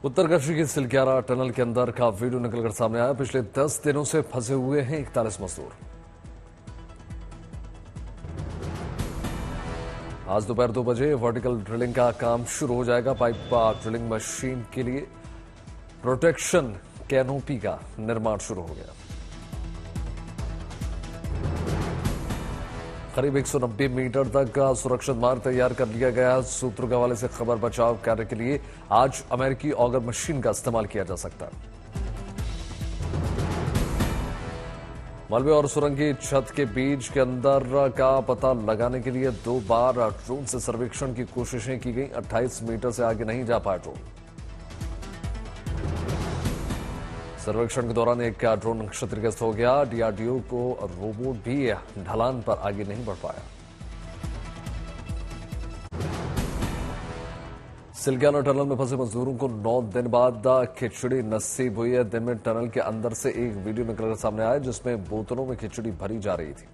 उत्तरकाशी की सिलक्यारा टनल के अंदर का वीडियो निकलकर सामने आया। पिछले 10 दिनों से फंसे हुए हैं 41 मजदूर। आज दोपहर 2 बजे वर्टिकल ड्रिलिंग का काम शुरू हो जाएगा। पाइप ड्रिलिंग मशीन के लिए प्रोटेक्शन कैनोपी का निर्माण शुरू हो गया। करीब 190 मीटर तक का सुरक्षित मार्ग तैयार कर लिया गया। सूत्रों के हवाले से खबर बचाव कार्य के लिए आज अमेरिकी ऑगर मशीन का इस्तेमाल किया जा सकता है। मलबे और सुरंग की छत के बीच के अंदर का पता लगाने के लिए 2 बार ड्रोन से सर्वेक्षण की कोशिशें की गई। 28 मीटर से आगे नहीं जा पाया ड्रोन। सर्वेक्षण के दौरान एक ड्रोन क्षतिग्रस्त हो गया। डीआरडीओ को रोबोट भी ढलान पर आगे नहीं बढ़ पाया। सिलक्यारा टनल में फंसे मजदूरों को 9 दिन बाद खिचड़ी नसीब हुई है। दिन में टनल के अंदर से एक वीडियो निकलकर सामने आया जिसमें बोतलों में खिचड़ी भरी जा रही थी।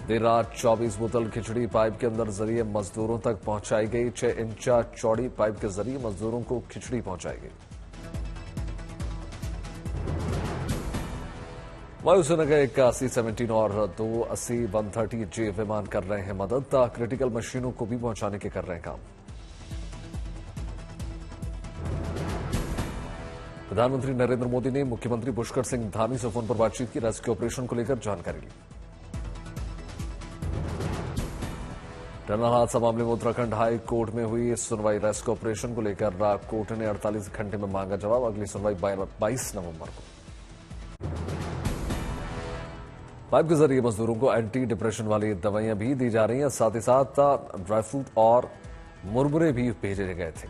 देर रात 24 बोतल खिचड़ी पाइप के अंदर जरिए मजदूरों तक पहुंचाई गई। 6 इंच चौड़ी पाइप के जरिए मजदूरों को खिचड़ी पहुंचाई गई। वायुसेना का एक C-17 और 2 C-130J विमान कर रहे हैं मदद। क्रिटिकल मशीनों को भी पहुंचाने के कर रहे हैं काम। प्रधानमंत्री नरेंद्र मोदी ने मुख्यमंत्री पुष्कर सिंह धामी से फोन पर बातचीत की। रेस्क्यू ऑपरेशन को लेकर जानकारी ली। टनल हादसा मामले में उत्तराखंड हाई कोर्ट में हुई सुनवाई। रेस्क्यू ऑपरेशन को लेकर कोर्ट ने 48 घंटे में मांगा जवाब। अगली सुनवाई 22 नवंबर को। पाइप के जरिए मजदूरों को एंटी डिप्रेशन वाली दवाइयां भी दी जा रही हैं। साथ ही साथ ड्राई फ्रूट और मुरमुरे भी भेजे गए थे।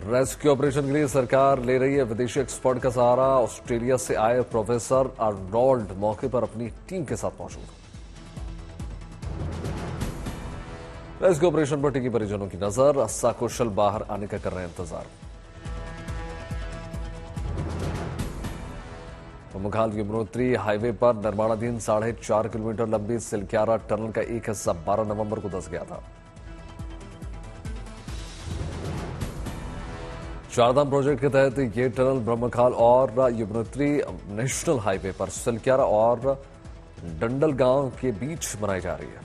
रेस्क्यू ऑपरेशन के लिए सरकार ले रही है विदेशी एक्सपर्ट का सहारा। ऑस्ट्रेलिया से आए प्रोफेसर आर्नोल्ड मौके पर अपनी टीम के साथ मौजूद। रेस्क्यू ऑपरेशन पर टिकी परिजनों की नजर। सकुशल बाहर आने का कर रहे हैं इंतजार। मुखाल यमुनोत्री हाईवे पर निर्माणाधीन 4.5 किलोमीटर लंबी सिलक्यारा टनल का एक हिस्सा 12 नवंबर को धंस गया था। चारधाम प्रोजेक्ट के तहत ये टनल ब्रह्मखाल और यमुनोत्री नेशनल हाईवे पर सिलक्यारा और डंडल गांव के बीच बनाई जा रही है।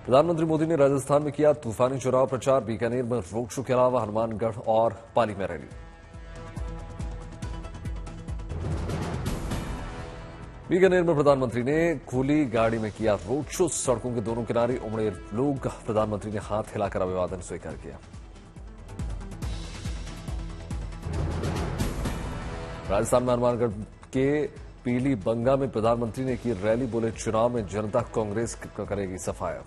प्रधानमंत्री मोदी ने राजस्थान में किया तूफानी चुनाव प्रचार। बीकानेर में रोड शो के अलावा हनुमानगढ़ और पाली में रैली। बीकानेर में प्रधानमंत्री ने खुली गाड़ी में किया रोड शो। सड़कों के दोनों किनारे उमड़े लोग। प्रधानमंत्री ने हाथ हिलाकर अभिवादन स्वीकार किया। राजस्थान में हनुमानगढ़ के पीली बंगा में प्रधानमंत्री ने की रैली। बोले चुनाव में जनता कांग्रेस करेगी सफाया।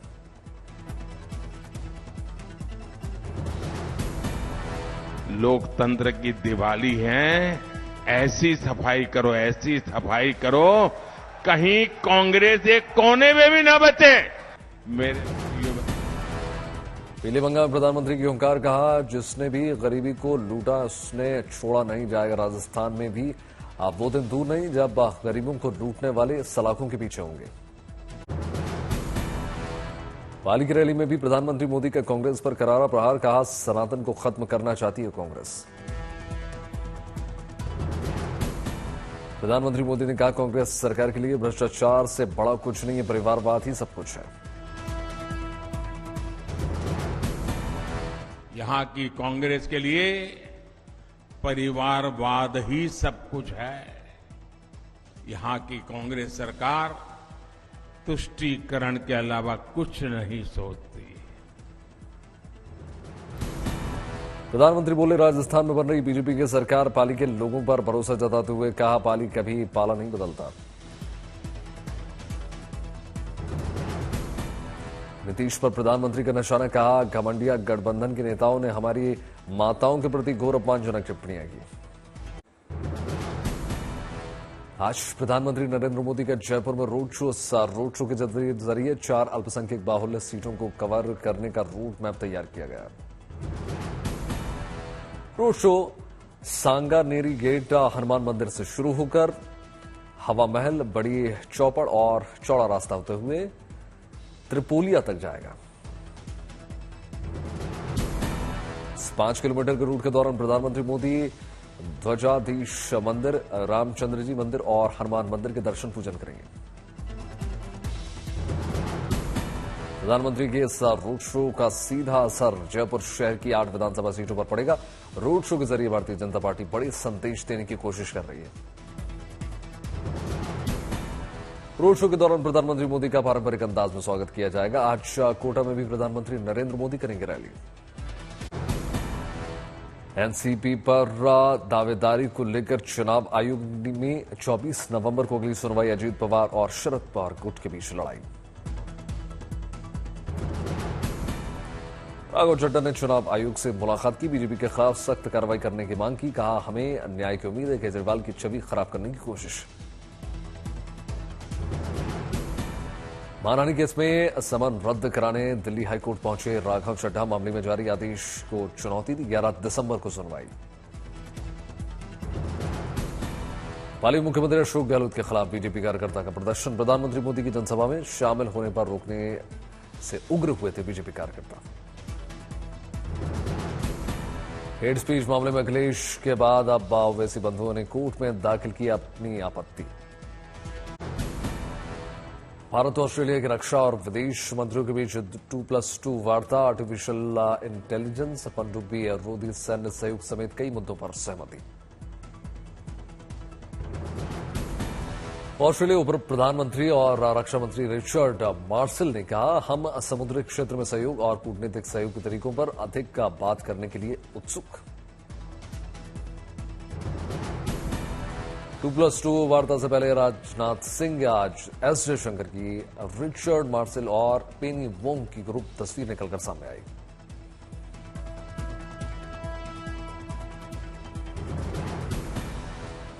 लोकतंत्र की दिवाली है। ऐसी सफाई करो कहीं कांग्रेस एक कोने में भी ना बचे। पीलीबंगा में प्रधानमंत्री की हुंकार। कहा जिसने भी गरीबी को लूटा उसने छोड़ा नहीं जाएगा। राजस्थान में भी वो दिन दूर नहीं जब गरीबों को लूटने वाले सलाखों के पीछे होंगे। पाली की रैली में भी प्रधानमंत्री मोदी का कांग्रेस पर करारा प्रहार। कहा सनातन को खत्म करना चाहती है कांग्रेस। प्रधानमंत्री मोदी ने कहा कांग्रेस सरकार के लिए भ्रष्टाचार से बड़ा कुछ नहीं है, परिवारवाद ही सब कुछ है। यहां की कांग्रेस के लिए परिवारवाद ही सब कुछ है। यहां की कांग्रेस सरकार तुष्टीकरण के अलावा कुछ नहीं सोचती। प्रधानमंत्री बोले राजस्थान में बन रही बीजेपी की सरकार पाली के लोगों पर भरोसा जताते हुए कहा पाली कभी पाला नहीं बदलता। नीतीश पर प्रधानमंत्री का निशाना। कहा घमंडिया गठबंधन के नेताओं ने हमारी माताओं के प्रति घोर अपमानजनक टिप्पणियां की। आज प्रधानमंत्री नरेंद्र मोदी का जयपुर में रोड शो के जरिए 4 अल्पसंख्यक बाहुल्य सीटों को कवर करने का रूट मैप तैयार किया गया। Road show Sanganeri gate Hanuman मंदिर से शुरू होकर हवा महल, बड़ी चौपड़ और चौड़ा रास्ता होते हुए त्रिपोलिया तक जाएगा। 5 किलोमीटर के रूट के दौरान प्रधानमंत्री मोदी ध्वजाधीश मंदिर, रामचंद्र जी मंदिर और हनुमान मंदिर के दर्शन पूजन करेंगे। प्रधानमंत्री के इस रोड शो का सीधा असर जयपुर शहर की 8 विधानसभा सीटों पर पड़ेगा। रोड शो के जरिए भारतीय जनता पार्टी बड़े संदेश देने की कोशिश कर रही है। रोड शो के दौरान प्रधानमंत्री मोदी का पारंपरिक अंदाज में स्वागत किया जाएगा। आज कोटा में भी प्रधानमंत्री नरेंद्र मोदी करेंगे रैली। एनसीपी पर दावेदारी को लेकर चुनाव आयोग में 24 नवंबर को अगली सुनवाई। अजीत पवार और शरद पवार गुट के बीच लड़ाई। राघव चड्ढा ने चुनाव आयोग से मुलाकात की, बीजेपी के खिलाफ सख्त कार्रवाई करने की मांग की। कहा, हमें न्याय की उम्मीद है। केजरीवाल की छवि खराब करने की कोशिश। मानहानि केस में समन रद्द कराने दिल्ली हाईकोर्ट पहुंचे राघव चड्ढा। मामले में जारी आदेश को चुनौती दी। 11 दिसंबर को सुनवाई। पाली मुख्यमंत्री अशोक गहलोत के खिलाफ बीजेपी कार्यकर्ता का प्रदर्शन। प्रधानमंत्री मोदी की जनसभा में शामिल होने पर रोकने से उग्र हुए थे बीजेपी कार्यकर्ता। हेड स्पीच मामले में अखिलेश के बाद अब ओवैसी बंधुओं ने कोर्ट में दाखिल की अपनी आपत्ति। भारत और ऑस्ट्रेलिया के रक्षा और विदेश मंत्रियों के बीच 2+2 वार्ता। आर्टिफिशियल इंटेलिजेंस, पनडुब्बी, रोधी सैन्य सहयोग समेत कई मुद्दों पर सहमति। ऑस्ट्रेलिया उप प्रधानमंत्री और रक्षा मंत्री रिचर्ड मार्शल ने कहा, हम समुद्री क्षेत्र में सहयोग और कूटनीतिक सहयोग के तरीकों पर अधिक बात करने के लिए उत्सुक। 2+2 वार्ता से पहले राजनाथ सिंह आज एस जयशंकर की रिचर्ड मार्शल और पेनी वोंग की ग्रुप तस्वीर निकलकर सामने आई।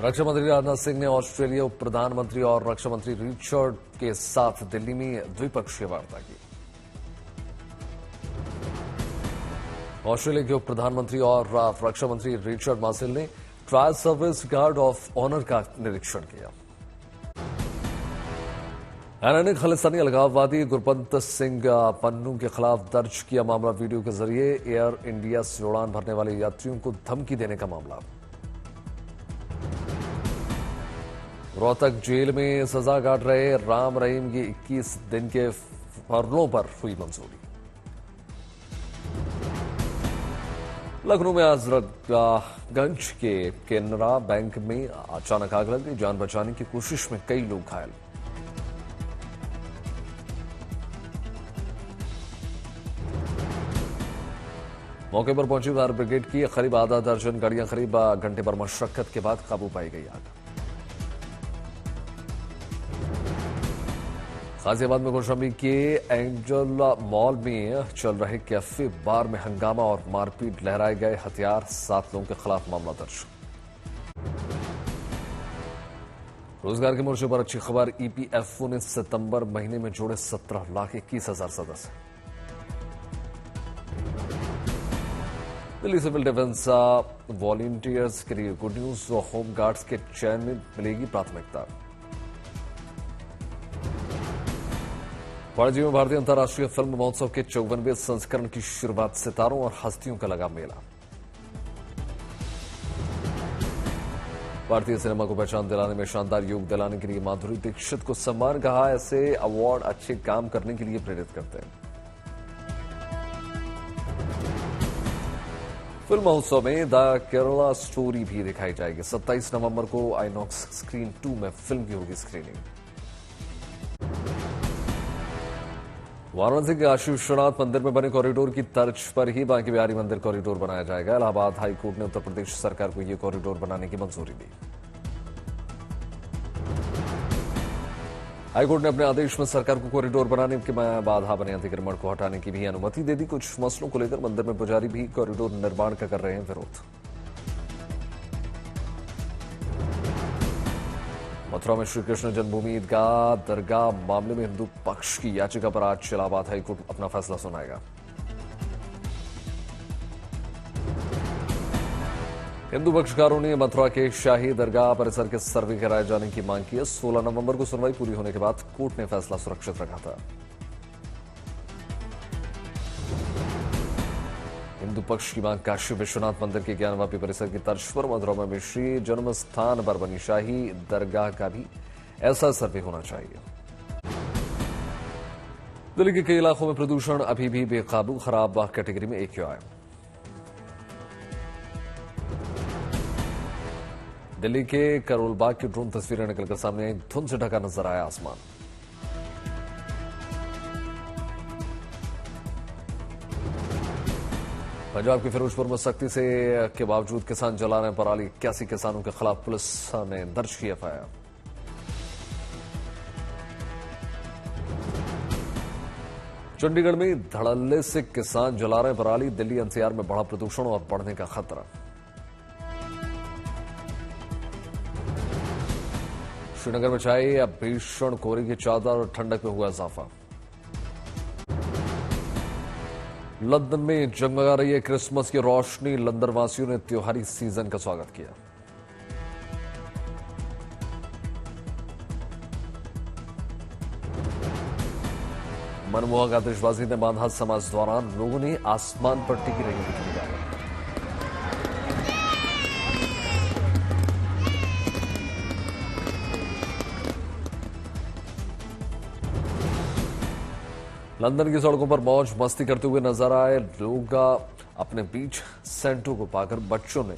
रक्षा मंत्री राजनाथ सिंह ने ऑस्ट्रेलिया उप प्रधानमंत्री और रक्षा मंत्री रिचर्ड के साथ दिल्ली में द्विपक्षीय वार्ता की। ऑस्ट्रेलिया के उप प्रधानमंत्री और रक्षा मंत्री रिचर्ड मार्शल ने trial service guard of honour का निरीक्षण किया। एनआईए ने खालिस्तानी अलगाववादी गुरपंत सिंह पन्नू के खिलाफ दर्ज किया मामला। वीडियो के जरिए एयर इंडिया से उड़ान भरने वाले यात्रियों को धमकी देने का मामला। रोहतक जेल में सजा काट रहे राम रहीम की 21 दिन के फरलों पर हुई मंजूरी। लखनऊ में हजरतगंज के केनरा बैंक में अचानक आग लग गई। जान बचाने की कोशिश में कई लोग घायल। मौके पर पहुंची फायर ब्रिगेड की करीब आधा दर्जन गाड़ियां करीब घंटे पर मशक्कत के बाद काबू पाई गई आग। गाजियाबाद में कौशाम्बी के एंजल मॉल में चल रहे कैफे बार में हंगामा और मारपीट, लहराए गए हथियार, 7 लोगों के खिलाफ मामला दर्ज। रोजगार के मोर्चे पर अच्छी खबर, ईपीएफओ ने सितंबर महीने में जोड़े 17,21,000 सदस्य। दिल्ली सिविल डिफेंस वॉलंटियर्स के लिए गुड न्यूज, होम गार्ड्स के चयन में मिलेगी प्राथमिकता। पणजी में भारतीय अंतर्राष्ट्रीय फिल्म महोत्सव के 54वें संस्करण की शुरुआत, सितारों और हस्तियों का लगा मेला। भारतीय सिनेमा को पहचान दिलाने में शानदार योग दिलाने के लिए माधुरी दीक्षित को सम्मान, कहा ऐसे अवार्ड अच्छे काम करने के लिए प्रेरित करते हैं। फिल्म महोत्सव में द केरला स्टोरी भी दिखाई जाएगी। 27 नवंबर को आईनॉक्स स्क्रीन 2 में फिल्म की होगी स्क्रीनिंग। वाराणसी के काशी विश्वनाथ मंदिर में बने कॉरिडोर की तर्ज पर ही बांके बिहारी मंदिर कॉरिडोर बनाया जाएगा। इलाहाबाद हाईकोर्ट ने उत्तर प्रदेश सरकार को यह कॉरिडोर बनाने की मंजूरी दी। हाईकोर्ट ने अपने आदेश में सरकार को कॉरिडोर बनाने के बाधा बने अतिक्रमण को हटाने की भी अनुमति दे दी। कुछ मसलों को लेकर मंदिर में पुजारी भी कॉरिडोर निर्माण का कर रहे हैं विरोध। मथुरा में श्रीकृष्ण जन्मभूमि ईदगाह दरगाह मामले में हिंदू पक्ष की याचिका पर आज इलाहाबाद हाईकोर्ट अपना फैसला सुनाएगा। हिंदू पक्षकारों ने मथुरा के शाही दरगाह परिसर के सर्वे कराए जाने की मांग की है। 16 नवंबर को सुनवाई पूरी होने के बाद कोर्ट ने फैसला सुरक्षित रखा था। हिंदू पक्ष की मांग काशी विश्वनाथ मंदिर के ज्ञानवापी परिसर की तर्ज पर मथुरा में श्री जन्म स्थान पर बनी शाही दरगाह का भी ऐसा सर्वे होना चाहिए। दिल्ली के कई इलाकों में प्रदूषण अभी भी बेकाबू, खराब कैटेगरी में AQI है। दिल्ली के करोल बाग की ड्रोन तस्वीरें निकलकर सामने आई। धुंध से ढका नजर आया आसमान। पंजाब के फिरोजपुर में सख्ती से के बावजूद किसान जला रहे पराली। 81 किसानों के खिलाफ पुलिस ने दर्ज की FIR। चंडीगढ़ में धड़ल्ले से किसान जला रहे पराली। दिल्ली NCR में बढ़ा प्रदूषण और बढ़ने का खतरा। श्रीनगर में छाई अब भीषण कोहरे की चादर और ठंडक में हुआ इजाफा। लंदन में जगमगा रही है क्रिसमस की रोशनी। लंदन वासियों ने त्योहारी सीजन का स्वागत किया। मनमोहक आतिशबाजी ने बांधा समाज दौरान। लोगों ने आसमान पर टिकी रही बिजली गाड़ी। लंदन की सड़कों पर मौज मस्ती करते हुए नजर आए लोग। अपने बीच सेंटो को पाकर बच्चों ने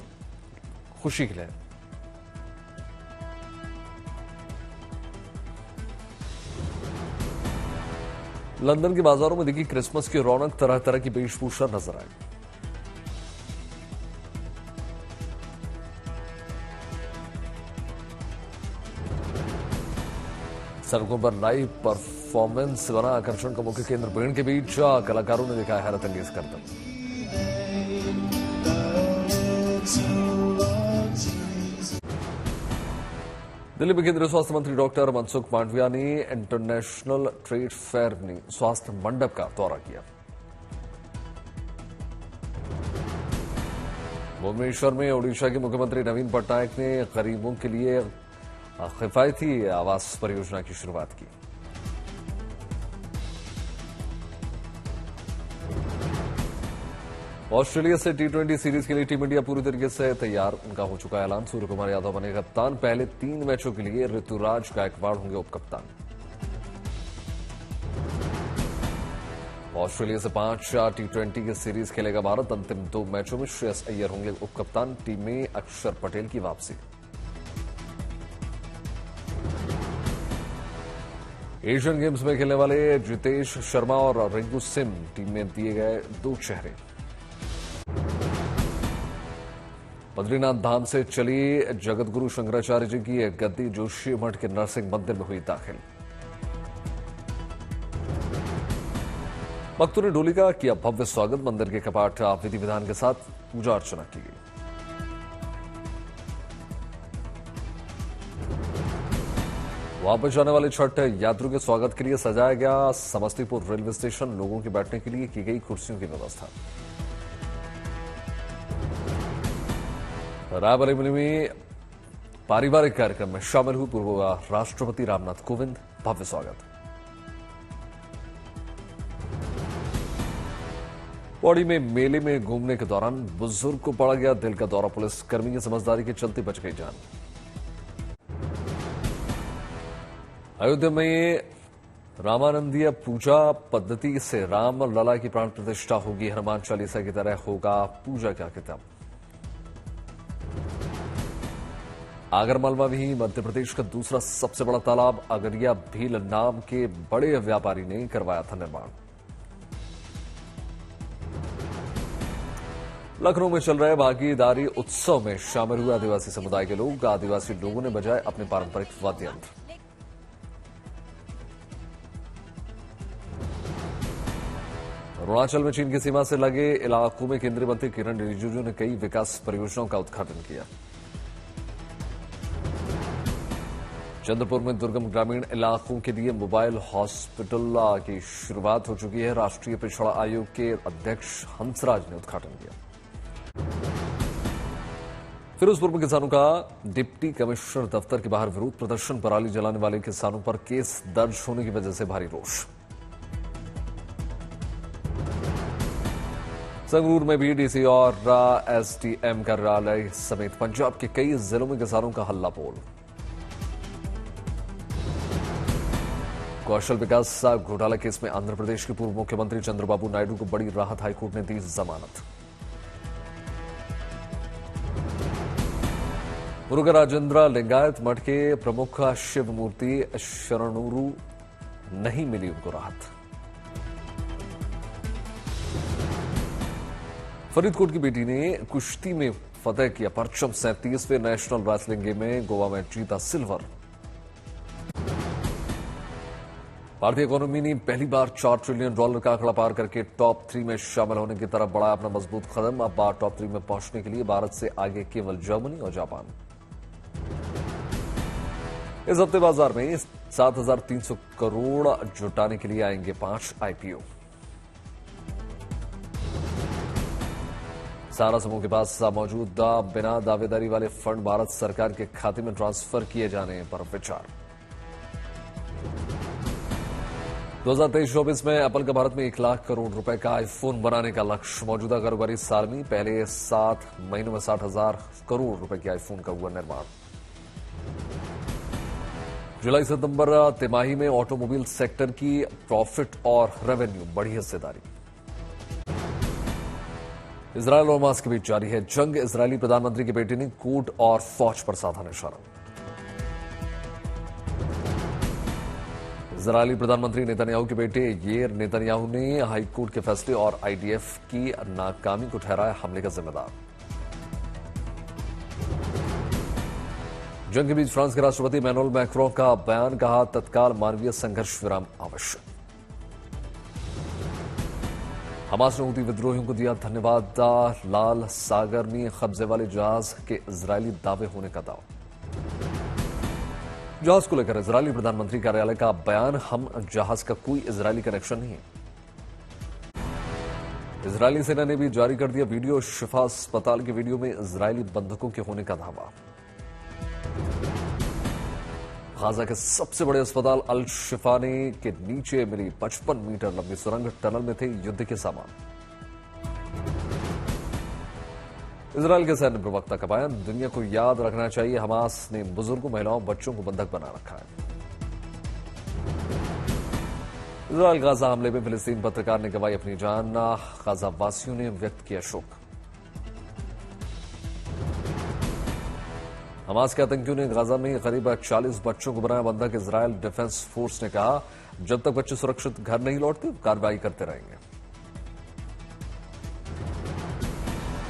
खुशी खिलाई। लंदन के बाजारों में दिखी क्रिसमस की रौनक। तरह तरह की वेशभूषा नजर आई। सड़कों पर लाइव परफॉर्मेंस बना आकर्षण का मुख्य केंद्र। भीड़ के बीच कलाकारों ने दिखाया हैरत अंगेज करतब। दिल्ली में केंद्रीय स्वास्थ्य मंत्री डॉक्टर मनसुख मांडविया ने इंटरनेशनल ट्रेड फेयर में स्वास्थ्य मंडप का दौरा किया। भुवनेश्वर में ओडिशा के मुख्यमंत्री नवीन पटनायक ने गरीबों के लिए किफायती आवास परियोजना की शुरुआत की। ऑस्ट्रेलिया से T20 सीरीज के लिए टीम इंडिया पूरी तरीके से तैयार। उनका हो चुका है ऐलान। सूर्य कुमार यादव बने कप्तान। पहले 3 मैचों के लिए ऋतुराज गायकवाड़ होंगे उपकप्तान। ऑस्ट्रेलिया से 5 T20 की सीरीज खेलेगा भारत। अंतिम 2 मैचों में श्रेयस अय्यर होंगे उपकप्तान। टीम में अक्षर पटेल की वापसी। एशियन गेम्स में खेलने वाले जितेश शर्मा और रिंकू सिंह टीम में दिए गए 2 चेहरे। बद्रीनाथ धाम से चली जगतगुरु शंकराचार्य जी की गद्दी जोशी मठ के नरसिंह मंदिर में हुई दाखिल। भक्तों ने डोली का किया भव्य स्वागत। मंदिर के कपाट विधि विधान के साथ पूजा अर्चना की गई। वापस जाने वाले छठ यात्रियों के स्वागत के लिए सजाया गया समस्तीपुर रेलवे स्टेशन। लोगों के बैठने के लिए की गई कुर्सियों की व्यवस्था। रायबरेली में पारिवारिक कार्यक्रम में शामिल हुए पूर्व राष्ट्रपति रामनाथ कोविंद। भव्य स्वागत। पौड़ी में मेले में घूमने के दौरान बुजुर्ग को पड़ा गया दिल का दौरा। पुलिस कर्मी की समझदारी के चलते बच गई जान। अयोध्या में रामानंदीय पूजा पद्धति से राम लला की प्राण प्रतिष्ठा होगी। हनुमान चालीसा की तरह होगा पूजा का किताब। आगरमालवा में ही मध्य प्रदेश का दूसरा सबसे बड़ा तालाब अगरिया भील नाम के बड़े व्यापारी ने करवाया था निर्माण। लखनऊ में चल रहे भागीदारी उत्सव में शामिल हुए आदिवासी समुदाय के लोग। आदिवासी लोगों ने बजाए अपने पारंपरिक वाद्य यंत्र। अरुणाचल में चीन की सीमा से लगे इलाकों में केंद्रीय मंत्री किरण रिजिजू ने कई विकास परियोजनाओं का उद्घाटन किया। चंद्रपुर में दुर्गम ग्रामीण इलाकों के लिए मोबाइल हॉस्पिटल की शुरुआत हो चुकी है। राष्ट्रीय पिछड़ा आयोग के अध्यक्ष हंसराज ने उद्घाटन किया। फिरोजपुर में किसानों का डिप्टी कमिश्नर दफ्तर के बाहर विरोध प्रदर्शन। पराली जलाने वाले किसानों पर केस दर्ज होने की वजह से भारी रोष। संगरूर में भी डीसी और एसडीएम कार्यालय समेत पंजाब के कई जिलों में किसानों का हल्ला बोल। कौशल विकास घोटाला केस में आंध्र प्रदेश के पूर्व मुख्यमंत्री चंद्रबाबू नायडू को बड़ी राहत। हाईकोर्ट ने दी जमानत। मुरुगा राजेंद्र लिंगायत मठ के प्रमुख शिव मूर्ति शरणुरु नहीं मिली उनको राहत। फरीदकोट की बेटी ने कुश्ती में फतेह किया परचम। 37वें नेशनल रेसलिंग गेम में गोवा में जीता सिल्वर। भारतीय इकोनॉमी ने पहली बार $4 ट्रिलियन का आंकड़ा पार करके टॉप 3 में शामिल होने की तरफ बढ़ाया अपना मजबूत कदम। अब बार टॉप 3 में पहुंचने के लिए भारत से आगे केवल जर्मनी और जापान। इस हफ्ते बाजार में 7,300 करोड़ जुटाने के लिए आएंगे 5 आईपीओ। सारा समूह के पास मौजूद बिना दावेदारी वाले फंड भारत सरकार के खाते में ट्रांसफर किए जाने पर विचार। 2023-24 में एप्पल का भारत में 1 लाख करोड़ रुपए का आईफोन बनाने का लक्ष्य। मौजूदा कारोबारी साल में पहले 7 महीनों में 60,000 करोड़ रुपए के आईफोन का हुआ निर्माण। जुलाई सितंबर तिमाही में ऑटोमोबाइल सेक्टर की प्रॉफिट और रेवेन्यू बढ़ी हिस्सेदारी। इजरायल और हमास के बीच जारी है जंग। इजरायली प्रधानमंत्री के बेटे ने कोर्ट और फौज पर साधा निशाना। इजरायली प्रधानमंत्री नेतन्याहू के बेटे येर नेतन्याहू ने हाईकोर्ट के फैसले और आईडीएफ की नाकामी को ठहराया हमले का जिम्मेदार। जंग के बीच फ्रांस के राष्ट्रपति इमैनुअल मैक्रों का बयान। कहा तत्काल मानवीय संघर्ष विराम आवश्यक। हमास ने हूती विद्रोहियों को दिया धन्यवाद। लाल सागर में कब्जे वाले जहाज के इजरायली दावे होने का दावा। जहाज को लेकर इजरायली प्रधानमंत्री कार्यालय का बयान। हम जहाज का कोई इजरायली कनेक्शन नहीं है। इजरायली सेना ने भी जारी कर दिया वीडियो। शिफा अस्पताल के वीडियो में इजरायली बंधकों के होने का दावा। गाजा के सबसे बड़े अस्पताल अल शिफाने के नीचे मिली 55 मीटर लंबी सुरंग। टनल में थे युद्ध के सामान। इजरायल के सैन्य प्रवक्ता का बयान। दुनिया को याद रखना चाहिए हमास ने बुजुर्गों, महिलाओं, बच्चों को बंधक बना रखा है। इजरायल गाजा हमले में फिलिस्तीन पत्रकार ने गंवाई अपनी जान। गाजा वासियों ने व्यक्त किया शोक। हमास के आतंकियों ने गाजा में करीब 40 बच्चों को बनाया बंधक। इजरायल डिफेंस फोर्स ने कहा जब तक बच्चे सुरक्षित घर नहीं लौटते कार्रवाई करते रहेंगे।